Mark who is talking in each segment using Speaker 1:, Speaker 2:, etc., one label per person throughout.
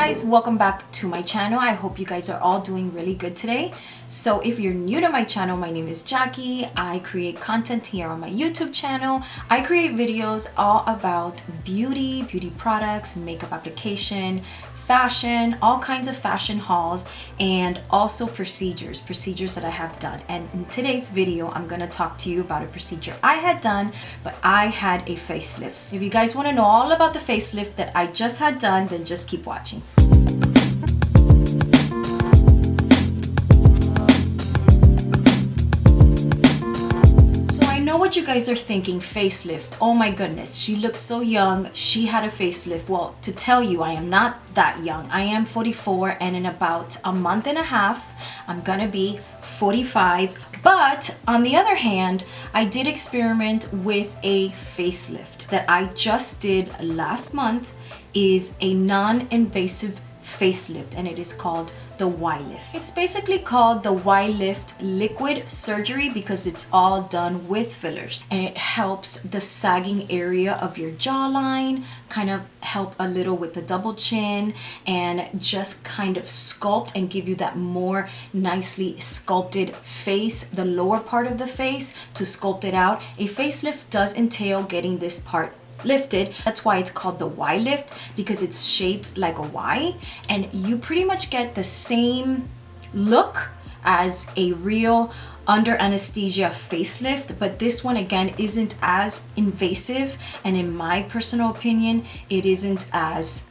Speaker 1: guys, welcome back to my channel. I hope you guys are all doing really good today. So if you're new to my channel, my name is Jackie. I create content here on my YouTube channel. I create videos all about beauty products, makeup application, fashion, all kinds of fashion hauls, and also procedures that I have done. And in today's video, I'm gonna talk to you about a procedure I had done, but I had a facelift. If you guys wanna know all about the facelift that I just had done, then just keep watching. What you guys are thinking, facelift, oh my goodness, she looks so young, she had a facelift. Well, to tell you, I am not that young. I am 44, and in about a month and a half I'm gonna be 45. But on the other hand, I did experiment with a facelift that I just did last month. Is a non-invasive facelift, and it is called the YLift. It's basically called the YLift liquid surgery because it's all done with fillers, and it helps the sagging area of your jawline, kind of help a little with the double chin, and just kind of sculpt and give you that more nicely sculpted face, the lower part of the face, to sculpt it out. A facelift does entail getting this part lifted. That's why it's called the YLift, because it's shaped like a Y, and you pretty much get the same look as a real under anesthesia facelift, but this one again isn't as invasive, and in my personal opinion, it isn't as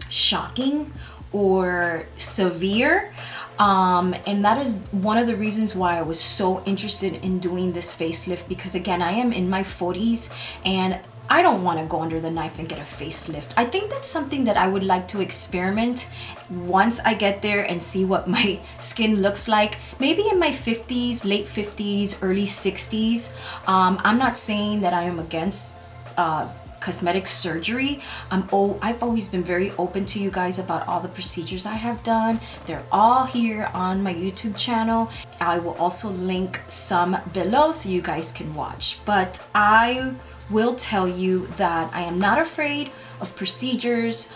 Speaker 1: shocking or severe. And that is one of the reasons why I was so interested in doing this facelift, because again, I am in my 40s and I don't want to go under the knife and get a facelift. I think that's something that I would like to experiment once I get there and see what my skin looks like. Maybe in my 50s, late 50s, early 60s. I'm not saying that I am against cosmetic surgery. I've always been very open to you guys about all the procedures I have done. They're all here on my YouTube channel. I will also link some below so you guys can watch. But I will tell you that I am not afraid of procedures.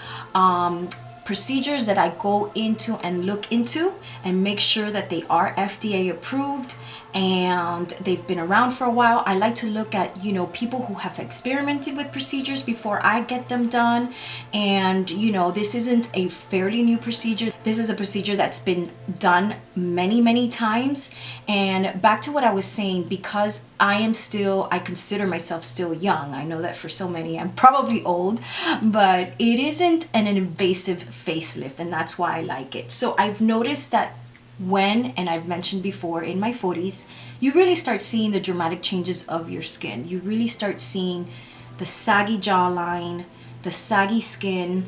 Speaker 1: Procedures that I go into and look into and make sure that they are FDA approved and they've been around for a while. I like to look at, you know, people who have experimented with procedures before I get them done. And, you know, this isn't a fairly new procedure. This is a procedure that's been done many times. And back to what I was saying, because I consider myself still young. I know that for so many, I'm probably old, but it isn't an invasive facelift, and that's why I like it. So I've noticed that and I've mentioned before, in my 40s, you really start seeing the dramatic changes of your skin. You really start seeing the saggy jawline, the saggy skin,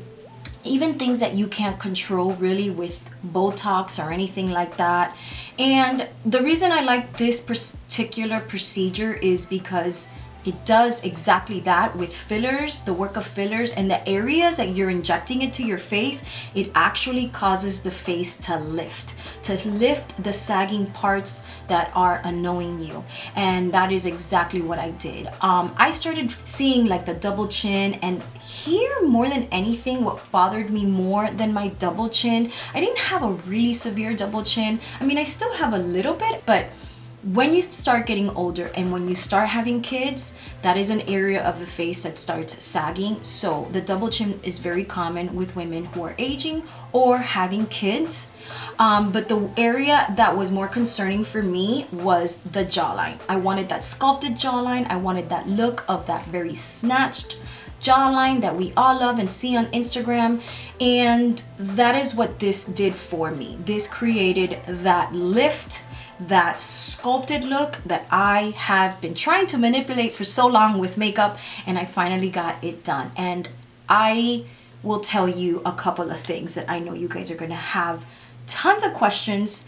Speaker 1: even things that you can't control really with Botox or anything like that. And the reason I like this particular procedure is because it does exactly that with fillers, the work of fillers, and the areas that you're injecting into your face. It actually causes the face to lift the sagging parts that are annoying you. And that is exactly what I did. I started seeing like the double chin, and here more than anything, what bothered me more than my double chin, I didn't have a really severe double chin. I mean, I still have a little bit, but when you start getting older and when you start having kids, that is an area of the face that starts sagging. So the double chin is very common with women who are aging or having kids. But the area that was more concerning for me was the jawline. I wanted that sculpted jawline. I wanted that look of that very snatched jawline that we all love and see on Instagram. And that is what this did for me. This created that lift, that sculpted look that I have been trying to manipulate for so long with makeup, and I finally got it done. And I will tell you a couple of things that I know you guys are gonna have tons of questions: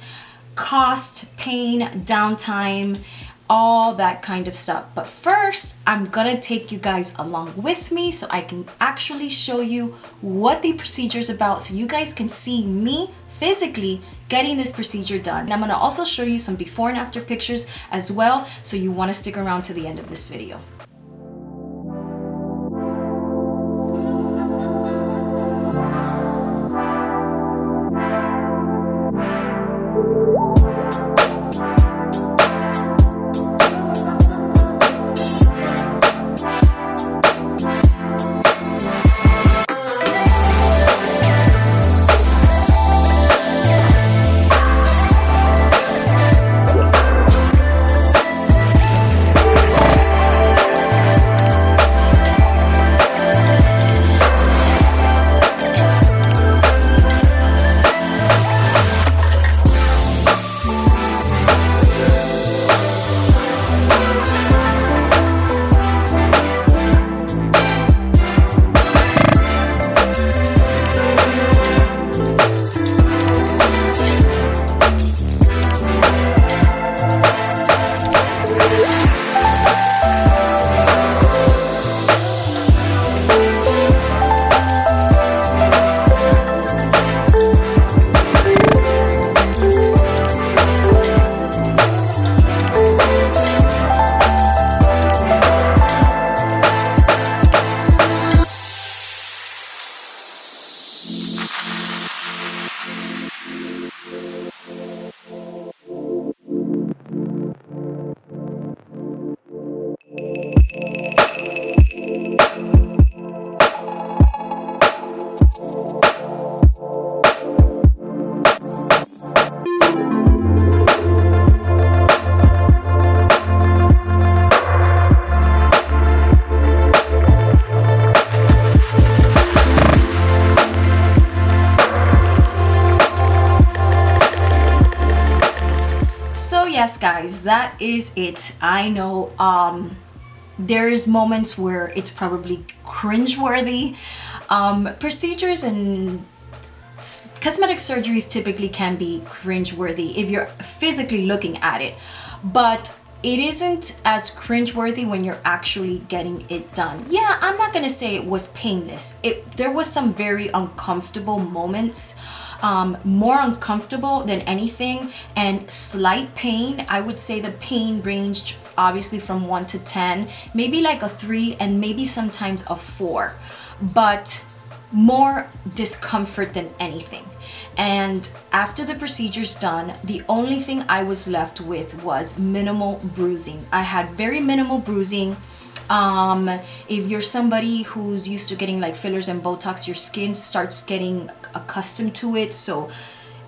Speaker 1: cost, pain, downtime, all that kind of stuff. But first, I'm gonna take you guys along with me so I can actually show you what the procedure is about, so you guys can see me physically getting this procedure done. And I'm gonna also show you some before and after pictures as well, so you wanna stick around to the end of this video. guys, that is it. I know there's moments where it's probably cringeworthy. Procedures and cosmetic surgeries typically can be cringeworthy if you're physically looking at it, but it isn't as cringeworthy when you're actually getting it done. Yeah, I'm not gonna say it was painless. There was some very uncomfortable moments, more uncomfortable than anything, and slight pain. I would say the pain ranged obviously from 1 to 10, maybe like a 3, and maybe sometimes a 4, but more discomfort than anything. And after the procedure's done, the only thing I was left with was minimal bruising. I had very minimal bruising. If you're somebody who's used to getting like fillers and Botox, your skin starts getting accustomed to it. So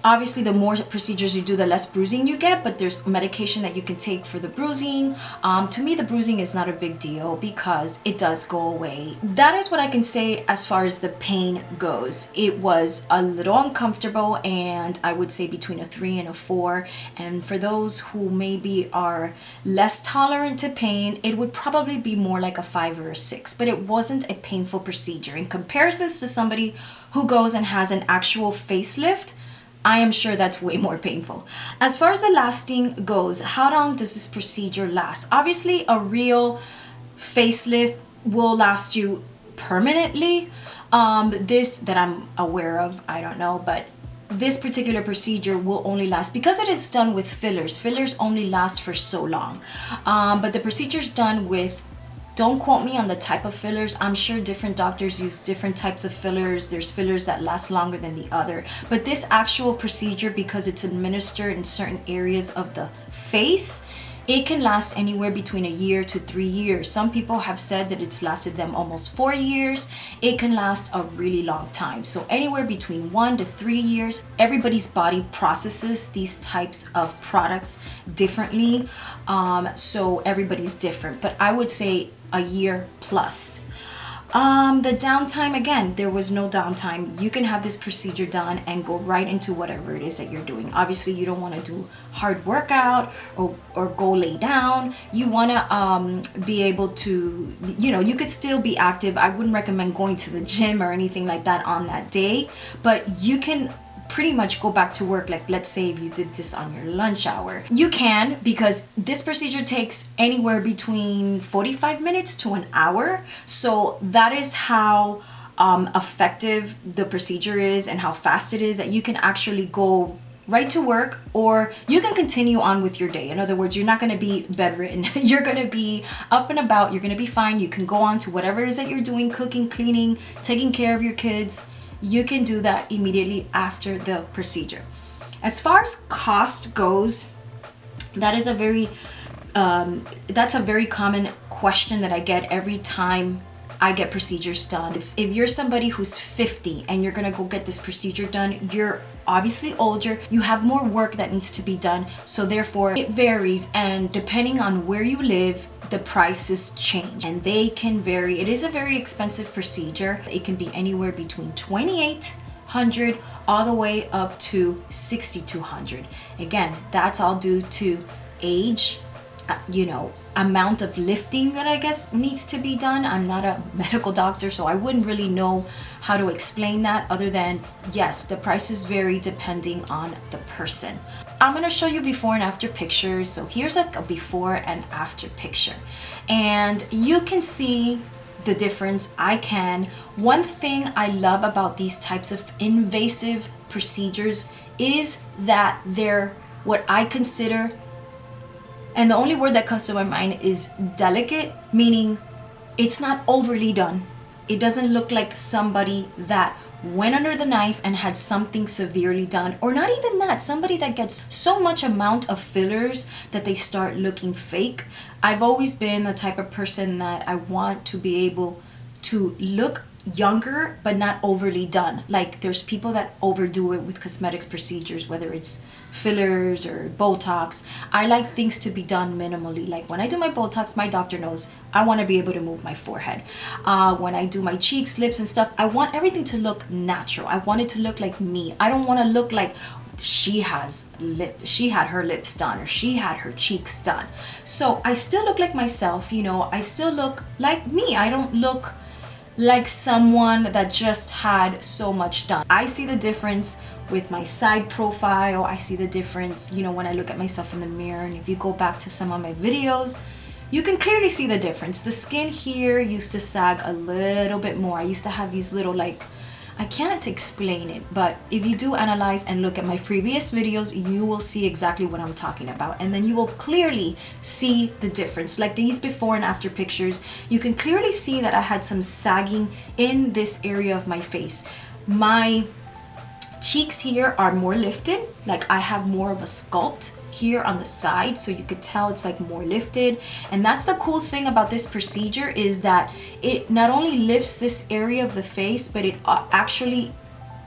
Speaker 1: obviously the more procedures you do, the less bruising you get, but there's medication that you can take for the bruising. To me, the bruising is not a big deal because it does go away. That is what I can say as far as the pain goes. It was a little uncomfortable, and I would say between a 3 and a 4. And for those who maybe are less tolerant to pain, it would probably be more like a 5 or a 6, but it wasn't a painful procedure. In comparisons to somebody who goes and has an actual facelift, I am sure that's way more painful. As far as the lasting goes, how long does this procedure last? Obviously, a real facelift will last you permanently. This that I'm aware of, I don't know, but this particular procedure will only last because it is done with fillers. Fillers only last for so long. But the procedure's done with, don't quote me on the type of fillers. I'm sure different doctors use different types of fillers. There's fillers that last longer than the other. But this actual procedure, because it's administered in certain areas of the face, it can last anywhere between a year to 3 years. Some people have said that it's lasted them almost 4 years. It can last a really long time. So anywhere between 1 to 3 years. Everybody's body processes these types of products differently. So everybody's different. But I would say a year plus. The downtime, again, there was no downtime. You can have this procedure done and go right into whatever it is that you're doing. Obviously, you don't want to do hard workout or go lay down. You want to be able to, you could still be active. I wouldn't recommend going to the gym or anything like that on that day, but you can pretty much go back to work. Like, let's say if you did this on your lunch hour, you can, because this procedure takes anywhere between 45 minutes to an hour. So that is how effective the procedure is and how fast it is, that you can actually go right to work, or you can continue on with your day. In other words, you're not going to be bedridden. You're going to be up and about. You're going to be fine. You can go on to whatever it is that you're doing, cooking, cleaning, taking care of your kids. You can do that immediately after the procedure. As far as cost goes, that is that's a very common question that I get every time I get procedures done. If you're somebody who's 50 and you're gonna go get this procedure done, you're obviously older, you have more work that needs to be done, so therefore it varies, and depending on where you live, the prices change and they can vary. It is a very expensive procedure. It can be anywhere between $2,800 all the way up to $6,200. Again, that's all due to age, amount of lifting that I guess needs to be done. I'm not a medical doctor, so I wouldn't really know how to explain that, other than, yes, the prices vary depending on the person. I'm gonna show you before and after pictures. So here's a before and after picture, and you can see the difference. I can. One thing I love about these types of invasive procedures is that they're what I consider, and the only word that comes to my mind is delicate, meaning it's not overly done. It doesn't look like somebody that went under the knife and had something severely done, or not even that, somebody that gets so much amount of fillers that they start looking fake. I've always been the type of person that I want to be able to look younger but not overly done. Like, there's people that overdo it with cosmetics procedures, whether it's fillers or Botox. I like things to be done minimally. Like when I do my Botox, my doctor knows I want to be able to move my forehead. When I do my cheeks, lips and stuff, I want everything to look natural. I want it to look like me. I don't want to look like she had her lips done, or she had her cheeks done. So I still look like myself, you know, I still look like me. I don't look like someone that just had so much done. I see the difference with my side profile. I see the difference, you know, when I look at myself in the mirror. And if you go back to some of my videos, you can clearly see the difference. The skin here used to sag a little bit more. I used to have these little, like, I can't explain it, but if you do analyze and look at my previous videos, you will see exactly what I'm talking about. And then you will clearly see the difference. Like these before and after pictures, you can clearly see that I had some sagging in this area of my face. My cheeks here are more lifted, like I have more of a sculpt here on the side, so you could tell it's like more lifted. And that's the cool thing about this procedure, is that it not only lifts this area of the face, but it actually,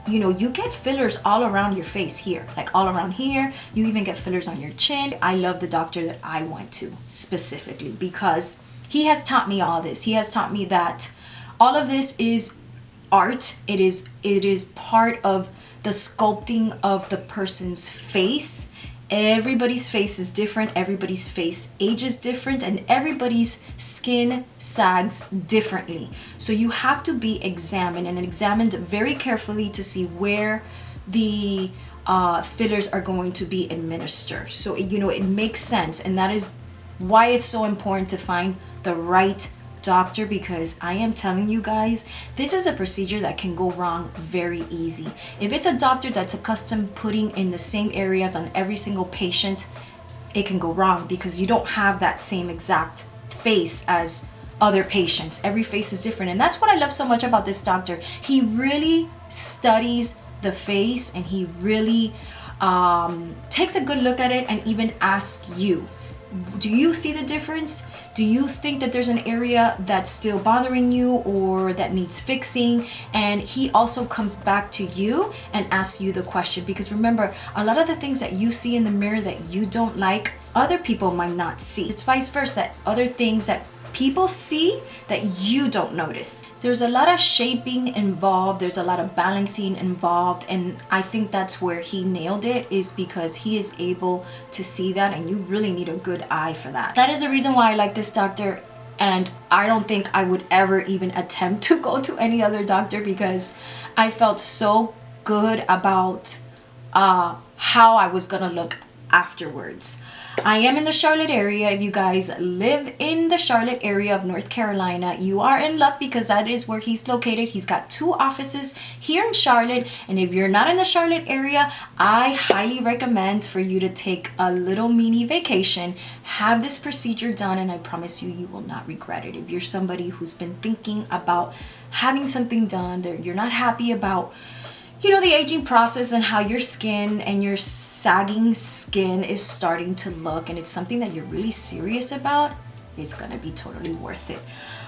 Speaker 1: you know, you get fillers all around your face here, like all around here. You even get fillers on your chin. I love the doctor that I went to specifically because he has taught me all this. He has taught me that all of this is art. It is part of the sculpting of the person's face. Everybody's face is different, everybody's face ages different, and everybody's skin sags differently. So you have to be examined and examined very carefully to see where the fillers are going to be administered. So, you know, it makes sense, and that is why it's so important to find the right doctor, because I am telling you guys, this is a procedure that can go wrong very easy. If it's a doctor that's accustomed putting in the same areas on every single patient, it can go wrong because you don't have that same exact face as other patients. Every face is different, and that's what I love so much about this doctor. He really studies the face, and he really takes a good look at it and even asks you, do you see the difference? Do you think that there's an area that's still bothering you or that needs fixing? And he also comes back to you and asks you the question, because remember, a lot of the things that you see in the mirror that you don't like, other people might not see. It's vice versa, that other things that people see that you don't notice. There's a lot of shaping involved, there's a lot of balancing involved, and I think that's where he nailed it, is because he is able to see that, and you really need a good eye for that. That is the reason why I like this doctor, and I don't think I would ever even attempt to go to any other doctor, because I felt so good about how I was gonna look afterwards. I am in the Charlotte area. If you guys live in the Charlotte area of North Carolina, you are in luck, because that is where he's located. He's got 2 offices here in Charlotte. And if you're not in the Charlotte area, I highly recommend for you to take a little mini vacation, have this procedure done, and I promise you, you will not regret it. If you're somebody who's been thinking about having something done, that you're not happy about, you know, the aging process and how your skin and your sagging skin is starting to look, and it's something that you're really serious about, it's gonna be totally worth it.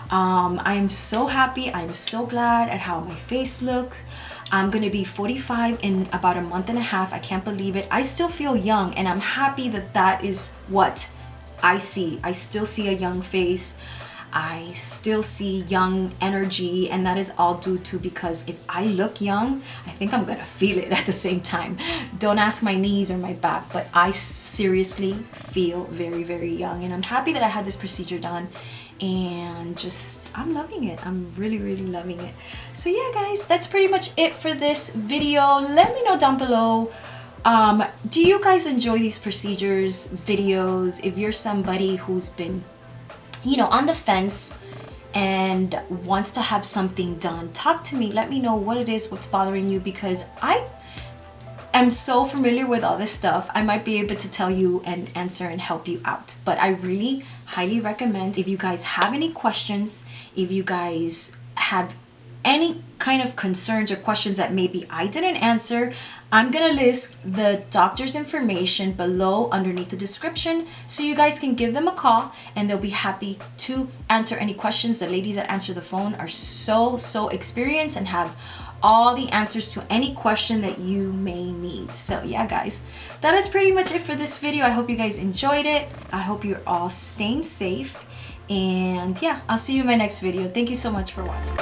Speaker 1: I'm so happy. I'm so glad at how my face looks. I'm gonna be 45 in about a month and a half. I can't believe it. I still feel young, and I'm happy that that is what I see. I still see a young face. I still see young energy, and that is all due to, because if I look young, I think I'm gonna feel it at the same time. Don't ask my knees or my back, but I seriously feel very, very young, and I'm happy that I had this procedure done, and just, I'm loving it. I'm really, really loving it. So yeah, guys, that's pretty much it for this video. Let me know down below, do you guys enjoy these procedures videos? If you're somebody who's been, you know, on the fence and wants to have something done, talk to me. Let me know what it is, what's bothering you, because I am so familiar with all this stuff. I might be able to tell you and answer and help you out. But I really highly recommend, if you guys have any questions, if you guys have any kind of concerns or questions that maybe I didn't answer, I'm gonna list the doctor's information below underneath the description, so you guys can give them a call and they'll be happy to answer any questions. The ladies that answer the phone are so experienced and have all the answers to any question that you may need. So yeah, guys, that is pretty much it for this video. I hope you guys enjoyed it. I hope you're all staying safe, and yeah, I'll see you in my next video. Thank you so much for watching.